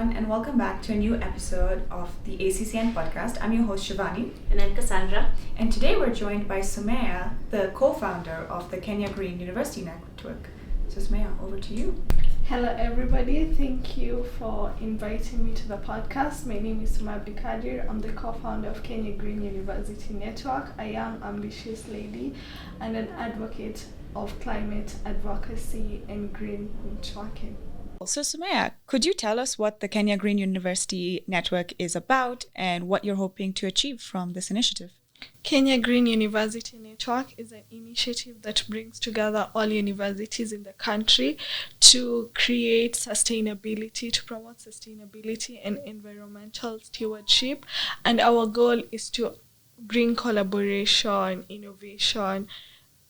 everyone, and welcome back to a new episode of the ACCN podcast. I'm your host, Shivani. And I'm Cassandra. And today we're joined by Sumaiya, the co-founder of the Kenya Green University Network. So Sumaiya, over to you. Hello everybody, thank you for inviting me to the podcast. My name is Abdikadir. I'm the co-founder of Kenya Green University Network, a young ambitious lady and an advocate of climate advocacy and green networking. So Sumaiya, could you tell us what the Kenya Green University Network is about and what you're hoping to achieve from this initiative? Kenya Green University Network is an initiative that brings together all universities in the country to create sustainability, to promote sustainability and environmental stewardship. And our goal is to bring collaboration, innovation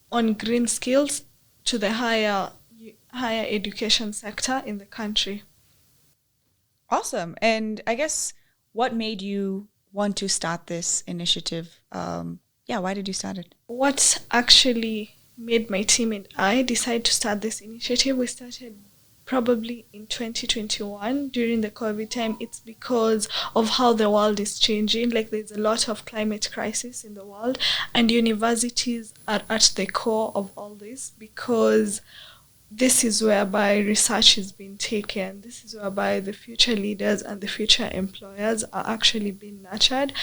on green skills to the higher education sector in the country. Awesome. And I guess what made you want to start this initiative? Why did you start it? What actually made my team and I decide to start this initiative, we started probably in 2021 during the COVID time. It's because of how the world is changing. Like, there's a lot of climate crisis in the world, and universities are at the core of all this, because this is whereby research is being taken. This is whereby the future leaders and the future employers are actually being nurtured,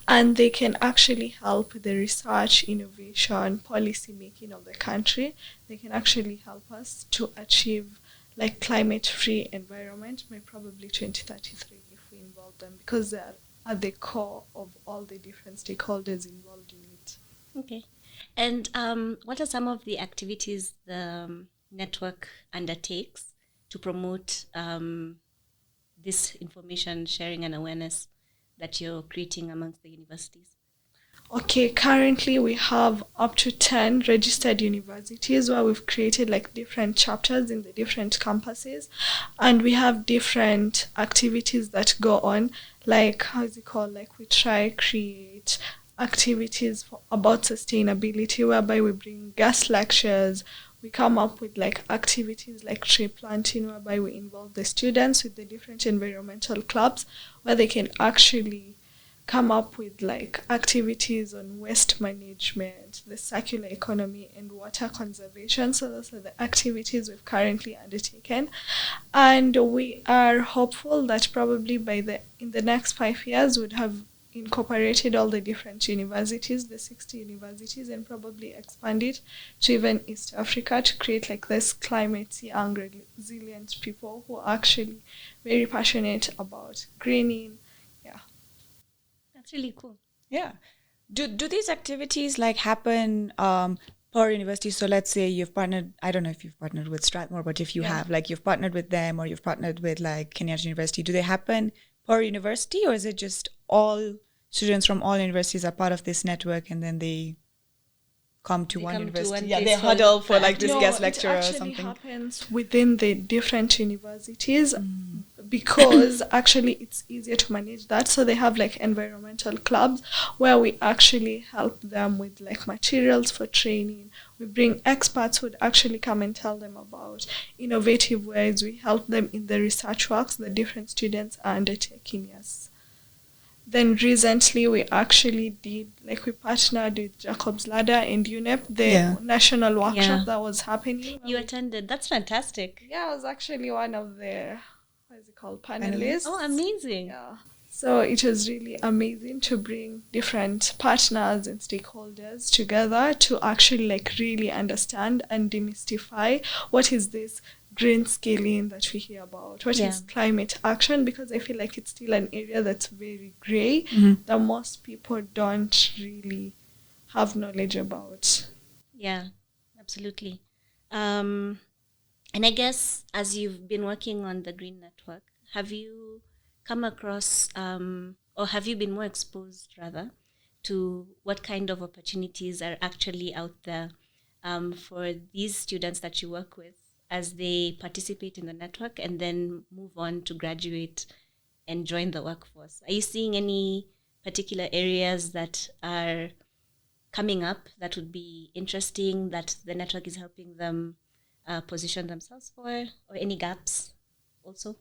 and they can actually help the research, innovation, policy making of the country. They can actually help us to achieve like climate-free environment by probably 2033 if we involve them, because they are at the core of all the different stakeholders involved in it. Okay. And what are some of the activities the network undertakes to promote this information sharing and awareness that you're creating amongst the universities? Okay, currently we have up to 10 registered universities where we've created like different chapters in the different campuses, and we have different activities that go on, like we try create activities about sustainability, whereby we bring guest lectures. We come up with like activities like tree planting, whereby we involve the students with the different environmental clubs, where they can actually come up with like activities on waste management, the circular economy and water conservation. So those are the activities we've currently undertaken. And we are hopeful that probably in the next 5 years we'd have incorporated all the different universities, the 60 universities, and probably expand it to even East Africa to create like this climate young, resilient people who are actually very passionate about greening. That's really cool. Yeah. Do these activities like happen per university? So let's say you've partnered, I don't know if you've partnered with Strathmore, but if you have, like you've partnered with them or you've partnered with like Kenyatta University, do they happen per university, or is it just all students from all universities are part of this network and then they come to one university? They huddle for like this guest lecture or something. It actually happens within the different universities. Because actually it's easier to manage that. So they have like environmental clubs where we actually help them with like materials for training. We bring experts who would actually come and tell them about innovative ways. We help them in the research works the different students are undertaking, yes. Then recently we actually we partnered with Jacob's Ladder and UNEP, the national workshop that was happening. You attended. That's fantastic. Yeah, I was actually one of the panelists. Oh, amazing. Yeah. So it was really amazing to bring different partners and stakeholders together to actually like really understand and demystify what is this green scaling that we hear about, what is climate action, because I feel like it's still an area that's very gray that most people don't really have knowledge about. Yeah, absolutely. And I guess as you've been working on the Green Network, have you come across, or have you been more exposed rather, to what kind of opportunities are actually out there for these students that you work with as they participate in the network and then move on to graduate and join the workforce? Are you seeing any particular areas that are coming up that would be interesting, that the network is helping them position themselves for, or any gaps also?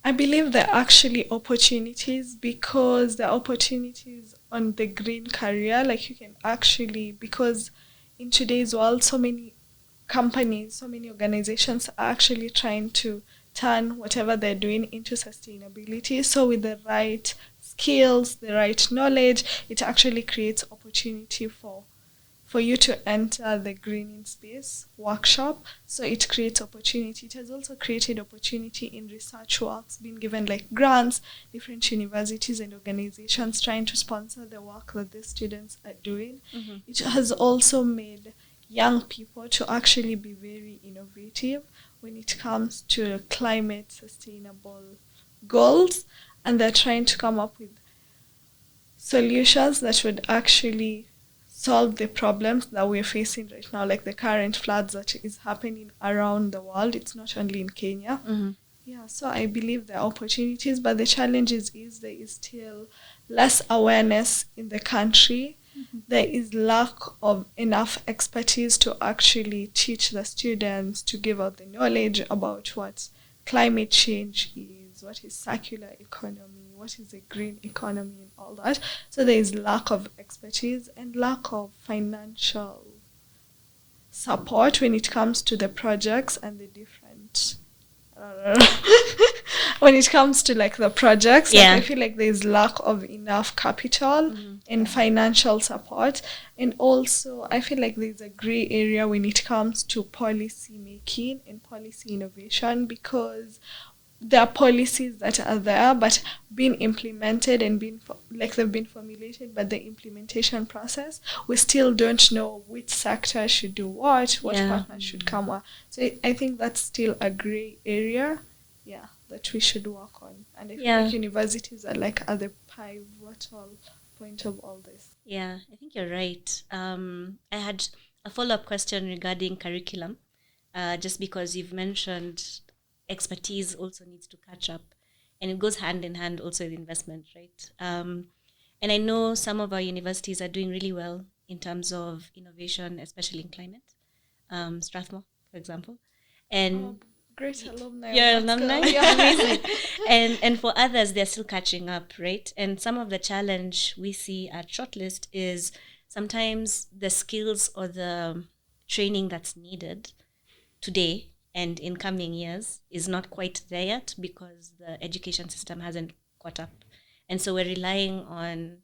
I believe there are actually opportunities, because there are opportunities on the green career. Like you can actually, because in today's world, so many companies, so many organizations are actually trying to turn whatever they're doing into sustainability. So with the right skills, the right knowledge, it actually creates opportunity for you to enter the greening space workshop. So it creates opportunity. It has also created opportunity in research works, being given like grants, different universities and organizations trying to sponsor the work that the students are doing. Mm-hmm. It has also made young people to actually be very innovative when it comes to climate sustainable goals, and they're trying to come up with solutions that would actually solve the problems that we're facing right now, like the current floods that is happening around the world. It's not only in Kenya. Mm-hmm. Yeah, so I believe there are opportunities, but the challenge is there is still less awareness in the country. Mm-hmm. There is lack of enough expertise to actually teach the students, to give out the knowledge about what climate change is, what is circular economy, what is a green economy, and all that. So there is lack of expertise and lack of financial support when it comes to the projects and the different when it comes to like the projects. Yeah. Like, I feel like there's lack of enough capital and financial support, and also I feel like there's a gray area when it comes to policy making and policy innovation, because there are policies that are there but being implemented and they've been formulated, but the implementation process, we still don't know which sector should do what partner should come with. So I think that's still a gray area, that we should work on. And I feel like universities are like at the pivotal point of all this. Yeah, I think you're right. I had a follow-up question regarding curriculum, just because you've mentioned expertise also needs to catch up, and it goes hand in hand also with investment, right? And I know some of our universities are doing really well in terms of innovation, especially in climate. Strathmore, for example, and great alumni. Your alumni, amazing. And for others, they're still catching up, right? And some of the challenge we see at Shortlist is sometimes the skills or the training that's needed today and in coming years is not quite there yet, because the education system hasn't caught up. And so we're relying on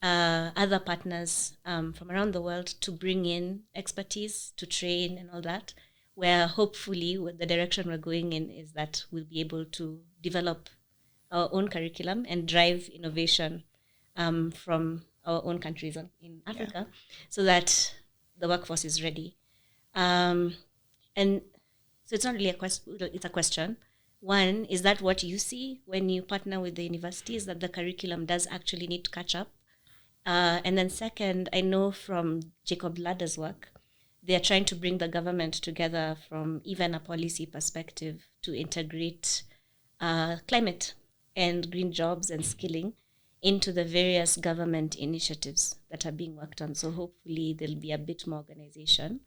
other partners from around the world to bring in expertise, to train and all that, where hopefully the direction we're going in is that we'll be able to develop our own curriculum and drive innovation from our own countries in Africa, so that the workforce is ready. And so it's not really a question, it's a question. One, is that what you see when you partner with the universities, that the curriculum does actually need to catch up? And then second, I know from Jacob Ladder's work, they're trying to bring the government together from even a policy perspective to integrate climate and green jobs and skilling into the various government initiatives that are being worked on. So hopefully there'll be a bit more organization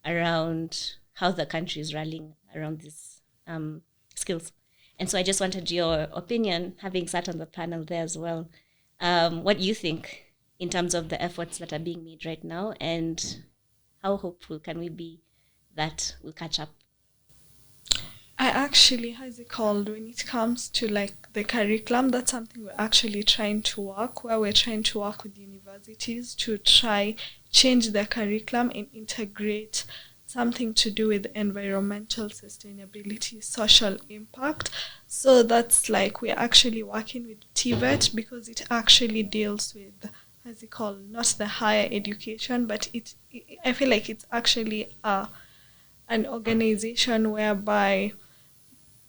around how the country is rallying around these skills. And so I just wanted your opinion, having sat on the panel there as well. What do you think in terms of the efforts that are being made right now, and how hopeful can we be that we'll catch up? I actually, when it comes to like the curriculum, that's something we're actually trying to work, where we're trying to work with universities to try change their curriculum and integrate something to do with environmental sustainability, social impact. So that's like we're actually working with TVET, because it actually deals with, not the higher education, but I feel like it's actually an organization whereby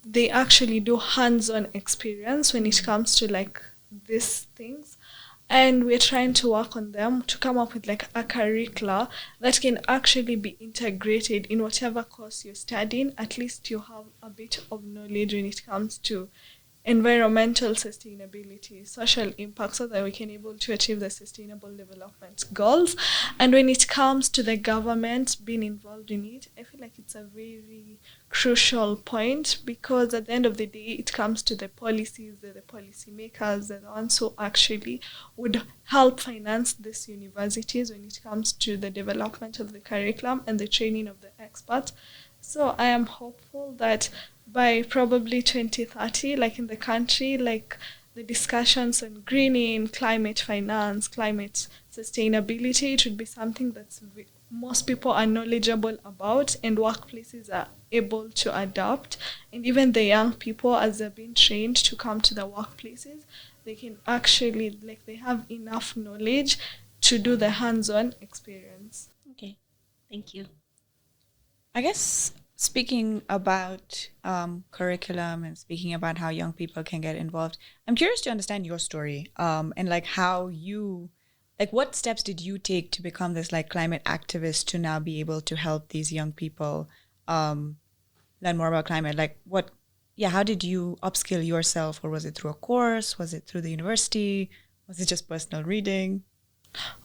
they actually do hands-on experience when it comes to like these things. And we're trying to work on them to come up with like a curricula that can actually be integrated in whatever course you're studying. At least you have a bit of knowledge when it comes to environmental sustainability, social impact, so that we can able to achieve the sustainable development goals. And when it comes to the government being involved in it, I feel like it's a very crucial point, because at the end of the day, it comes to the policies, the policy makers, the ones who actually would help finance these universities when it comes to the development of the curriculum and the training of the experts. So I am hopeful that by probably 2030, like in the country, like the discussions on greening, climate finance, climate sustainability, it would be something that's most people are knowledgeable about and workplaces are able to adopt. And even the young people, as they're being trained to come to the workplaces, they can actually, like, they have enough knowledge to do the hands-on experience. Okay, thank you. I guess speaking about curriculum and speaking about how young people can get involved, I'm curious to understand your story and like how you, like what steps did you take to become this like climate activist to now be able to help these young people learn more about climate? Like how did you upskill yourself, or was it through a course? Was it through the university? Was it just personal reading?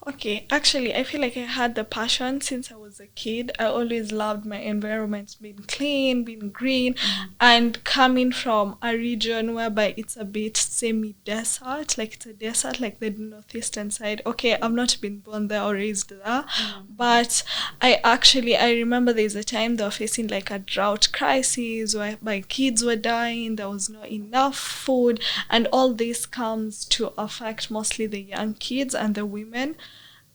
Okay, actually, I feel like I had the passion since I was a kid. I always loved my environment being clean, being green, and coming from a region whereby it's a bit semi-desert, like it's a desert, like the northeastern side. Okay, I've not been born there or raised there, but I remember there's a time they were facing like a drought crisis where my kids were dying, there was not enough food, and all this comes to affect mostly the young kids and the women.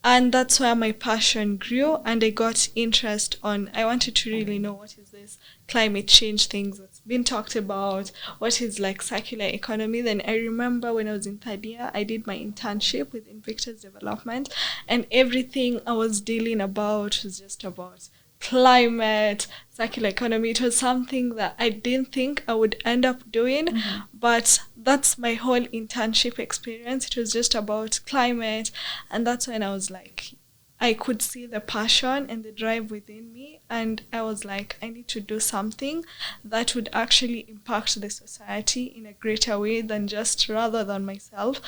And that's where my passion grew, and I got interest on, I wanted to really know what is this climate change things that's been talked about, what is like circular economy. Then I remember when I was in third year, I did my internship with Invictus Development, and everything I was dealing about was just about climate, circular economy. It was something that I didn't think I would end up doing, but that's my whole internship experience. It was just about climate, and that's when I was like, I could see the passion and the drive within me, and I was like, I need to do something that would actually impact the society in a greater way than just rather than myself.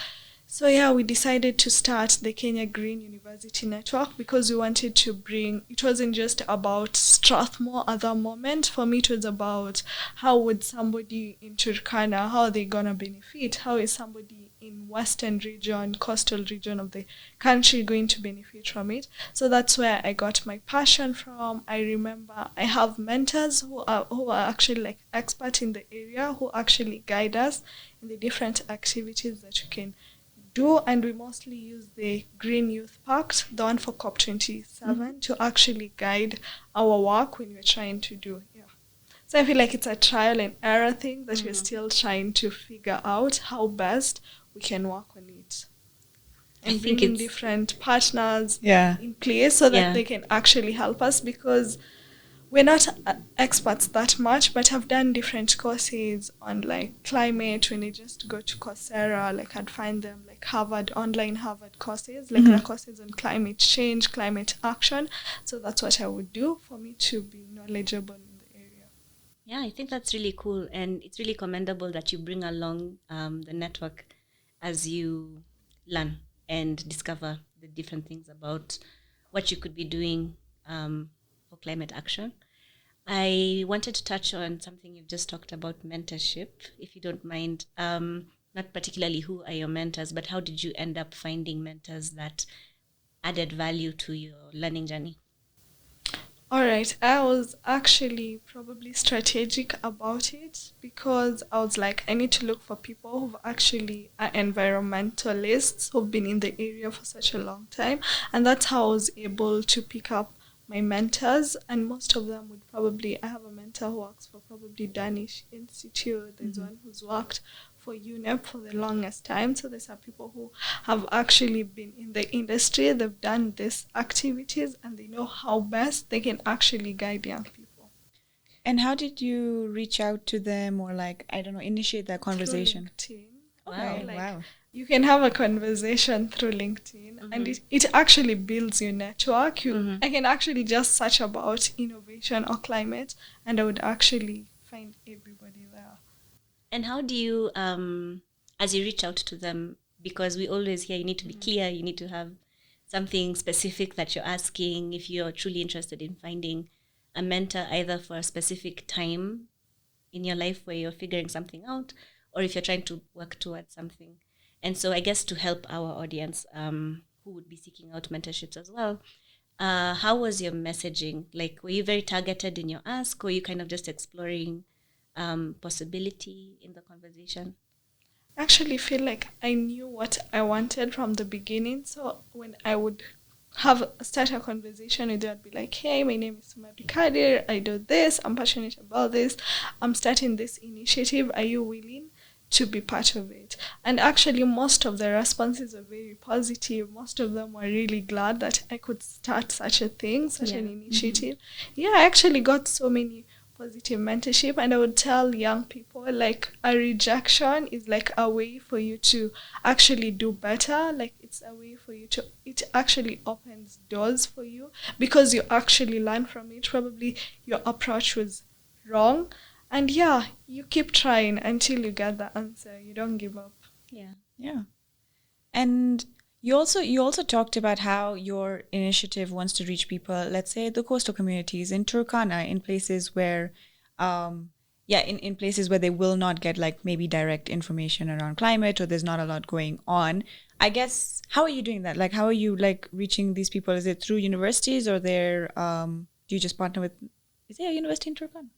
So yeah, we decided to start the Kenya Green University Network because we wanted to bring, it wasn't just about Strathmore at that moment. For me, it was about how would somebody in Turkana, how are they going to benefit? How is somebody in western region, coastal region of the country going to benefit from it? So that's where I got my passion from. I remember I have mentors who are actually like experts in the area who actually guide us in the different activities that you can do, and we mostly use the Green Youth Pact, the one for COP27, to actually guide our work when we're trying to do. Yeah. So I feel like it's a trial and error thing that we're still trying to figure out how best we can work on it. And bringing different partners in place so that they can actually help us, because we're not experts that much, but I've done different courses on like climate. When I just go to Coursera, like I'd find them like online Harvard courses, like the courses on climate change, climate action. So that's what I would do for me to be knowledgeable in the area. Yeah, I think that's really cool, and it's really commendable that you bring along the network as you learn and discover the different things about what you could be doing for climate action. I wanted to touch on something you've just talked about, mentorship, if you don't mind. Not particularly who are your mentors, but how did you end up finding mentors that added value to your learning journey? All right, I was actually probably strategic about it, because I was like, I need to look for people who actually are environmentalists, who've been in the area for such a long time. And that's how I was able to pick up my mentors, and most of them would probably, I have a mentor who works for probably Danish Institute. There's one who's worked for UNEP for the longest time. So there's some people who have actually been in the industry, they've done these activities, and they know how best they can actually guide young people. And how did you reach out to them, or like, I don't know, initiate that conversation? Through LinkedIn. Wow. Wow. You can have a conversation through LinkedIn, and it actually builds your network. I can actually just search about innovation or climate, and I would actually find everybody there. And how do you, as you reach out to them, because we always hear you need to be clear, you need to have something specific that you're asking if you're truly interested in finding a mentor, either for a specific time in your life where you're figuring something out, or if you're trying to work towards something. And so I guess to help our audience who would be seeking out mentorships as well, how was your messaging? Like, were you very targeted in your ask, or you kind of just exploring possibility in the conversation? I actually feel like I knew what I wanted from the beginning. So when I would start a conversation with you, I'd be like, hey, my name is Abdikadir. I do this. I'm passionate about this. I'm starting this initiative. Are you willing to be part of it? And actually, most of the responses were very positive. Most of them were really glad that I could start such a thing, such an initiative. Yeah, I actually got so many positive mentorship, and I would tell young people, like, a rejection is like a way for you to actually do better. Like, it's a way for you to, it actually opens doors for you because you actually learn from it. Probably your approach was wrong, and yeah, you keep trying until you get the answer. You don't give up. Yeah. And you also talked about how your initiative wants to reach people, let's say the coastal communities in Turkana, in places where in places where they will not get like maybe direct information around climate, or there's not a lot going on. I guess, how are you doing that? Like, how are you like reaching these people? Is it through universities, or do you just partner with, is there a university in Turkana?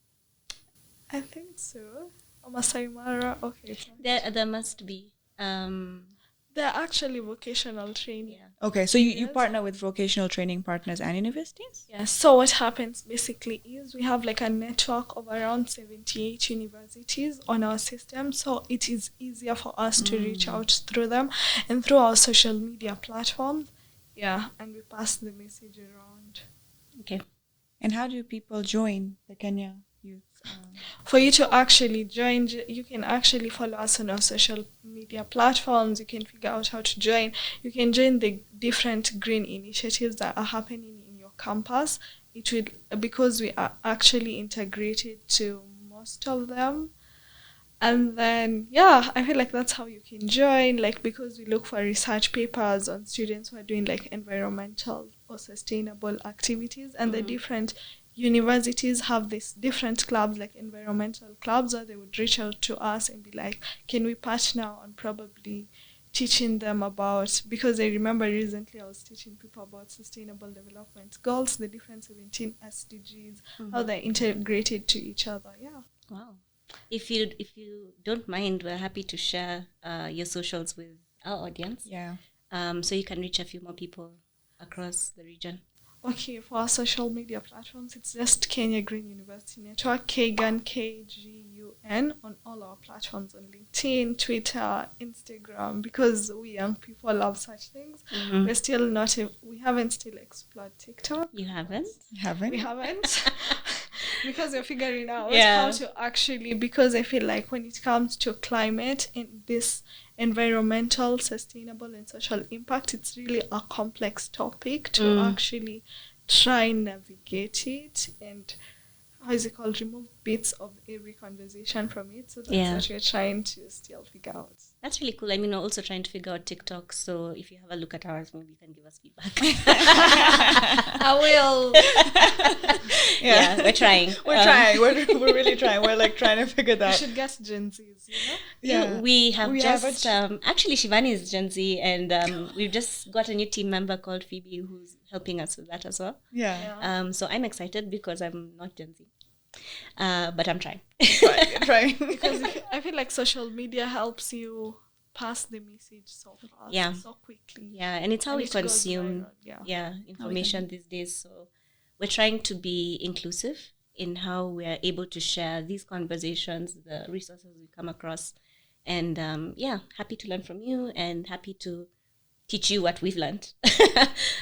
I think so. Masai Mara. Okay. There must be. They're actually vocational training. Okay, so you partner with vocational training partners and universities? Yes. So what happens basically is we have like a network of around 78 universities on our system. So it is easier for us to reach out through them and through our social media platforms. Yeah, and we pass the message around. Okay. And how do people join the Kenya Youth? For you to actually join, you can actually follow us on our social media platforms. You can figure out how to join. You can join the different green initiatives that are happening in your campus. It will, because we are actually integrated to most of them. And then, yeah, I feel like that's how you can join, like, because we look for research papers on students who are doing like environmental or sustainable activities, and the different universities have these different clubs, like environmental clubs, where they would reach out to us and be like, can we partner on probably teaching them about, because I remember recently I was teaching people about sustainable development goals, the different 17 SDGs, how they're integrated to each other. Yeah. Wow. If you don't mind, we're happy to share your socials with our audience. Yeah. So you can reach a few more people across the region. Okay, for our social media platforms, it's just Kenya Green University Network, KGUN, KGUN, on all our platforms, on LinkedIn, Twitter, Instagram, because we young people love such things. We're still not, we haven't still explored TikTok. You haven't? We haven't. Because we're figuring out how to actually, because I feel like when it comes to climate and this environmental, sustainable and social impact, it's really a complex topic to actually try and navigate it and, how is it called, remove bits of every conversation from it. So that's what we're trying to still figure out. That's really cool. I mean, we're also trying to figure out TikTok. So if you have a look at ours, maybe you can give us feedback. I will. Yeah, we're trying. We're trying. We're really trying. We're like trying to figure that. We should guess Gen Zs, you know? Yeah. We have actually Shivani is Gen Z, and we've just got a new team member called Phoebe who's helping us with that as well. Yeah. So I'm excited because I'm not Gen Z. But I'm trying. Trying. Because I feel like social media helps you pass the message so fast, so quickly. Yeah, and it's how we consume information these days. So we're trying to be inclusive in how we are able to share these conversations, the resources we come across. And happy to learn from you and happy to teach you what we've learned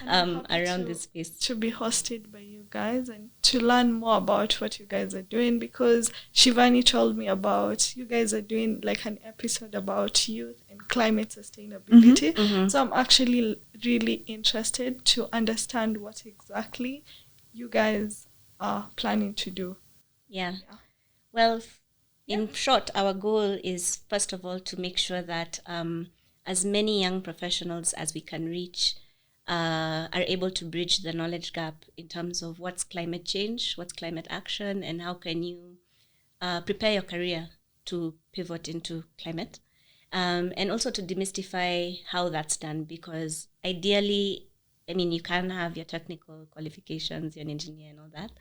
around this space. To be hosted by you guys and to learn more about what you guys are doing, because Shivani told me about you guys are doing like an episode about youth and climate sustainability. So I'm actually really interested to understand what exactly you guys are planning to do. Yeah. Well, In short, our goal is, first of all, to make sure that as many young professionals as we can reach are able to bridge the knowledge gap in terms of what's climate change, what's climate action, and how can you prepare your career to pivot into climate. And also to demystify how that's done, because ideally, I mean, you can have your technical qualifications, you're an engineer and all that,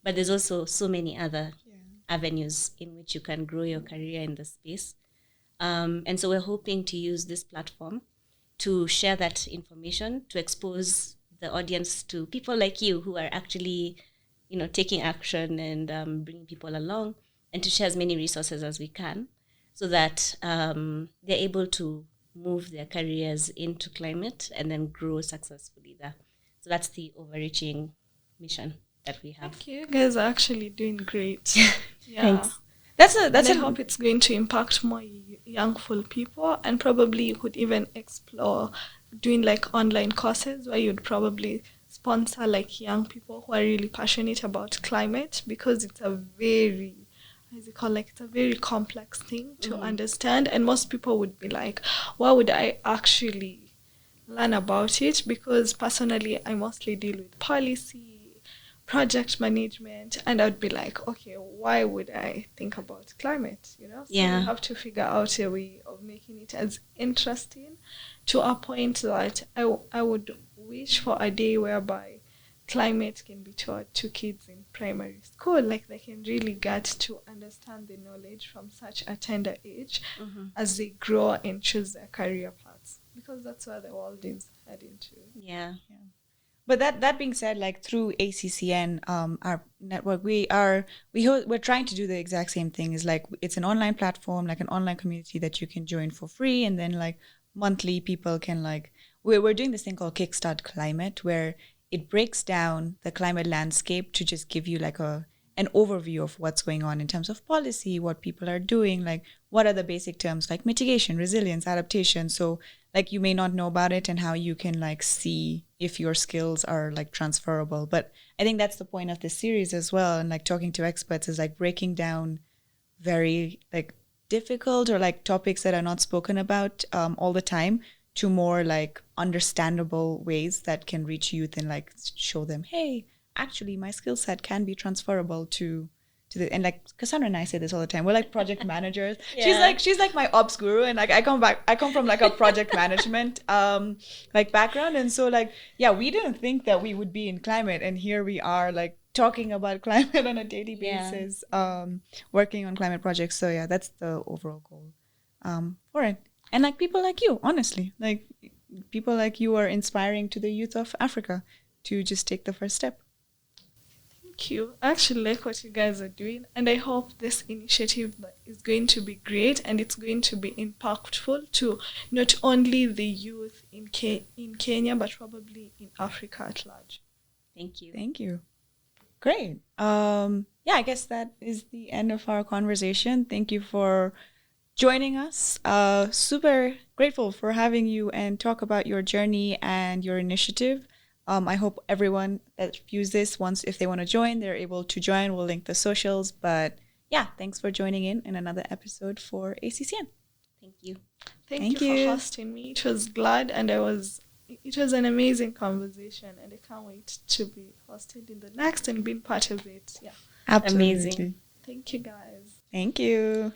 but there's also so many other avenues in which you can grow your career in the space. And so we're hoping to use this platform to share that information, to expose the audience to people like you who are actually, taking action and bringing people along, and to share as many resources as we can so that they're able to move their careers into climate and then grow successfully there. So that's the overreaching mission that we have. Thank you. You guys are actually doing great. Yeah. Thanks. I hope it's going to impact more youngful people, and probably you could even explore doing like online courses where you'd probably sponsor like young people who are really passionate about climate, because it's a very it's a very complex thing to understand, and most people would be like, why would I actually learn about it? Because personally I mostly deal with policy, project management, and I would be like, okay, why would I think about climate? So you have to figure out a way of making it as interesting to a point that I would wish for a day whereby climate can be taught to kids in primary school. Like, they can really get to understand the knowledge from such a tender age as they grow and choose their career paths, because that's where the world is heading to. Yeah. But that being said, like through ACCN, our network, we're trying to do the exact same thing. Is like, it's an online platform, like an online community that you can join for free, and then like monthly people can like, we're doing this thing called Kickstart Climate, where it breaks down the climate landscape to just give you like an overview of what's going on in terms of policy, what people are doing, like what are the basic terms like mitigation, resilience, adaptation. So like, you may not know about it, and how you can like see if your skills are like transferable. But I think that's the point of this series as well. And like talking to experts is like breaking down very like difficult or like topics that are not spoken about all the time, to more like understandable ways that can reach youth and like show them, hey, actually my skill set can be transferable to the, and like Cassandra and I say this all the time, we're like project managers. She's like my ops guru, and like I come from like a project management like background, and so like, yeah, we didn't think that we would be in climate, and here we are like talking about climate on a daily basis, working on climate projects. So yeah, that's the overall goal for it. And like people like you, honestly, like people like you are inspiring to the youth of Africa to just take the first step. Thank you. I actually like what you guys are doing, and I hope this initiative is going to be great, and it's going to be impactful to not only the youth in Kenya, but probably in Africa at large. Thank you. Thank you. Great. Yeah, I guess that is the end of our conversation. Thank you for joining us. Super grateful for having you and talk about your journey and your initiative. I hope everyone that views this, if they want to join, they're able to join. We'll link the socials. But yeah, thanks for joining in another episode for ACCN. Thank you. Thank you for hosting me. It was glad, and it was an amazing conversation, and I can't wait to be hosted in the next and being part of it. Yeah. Absolutely. Amazing. Thank you, guys. Thank you.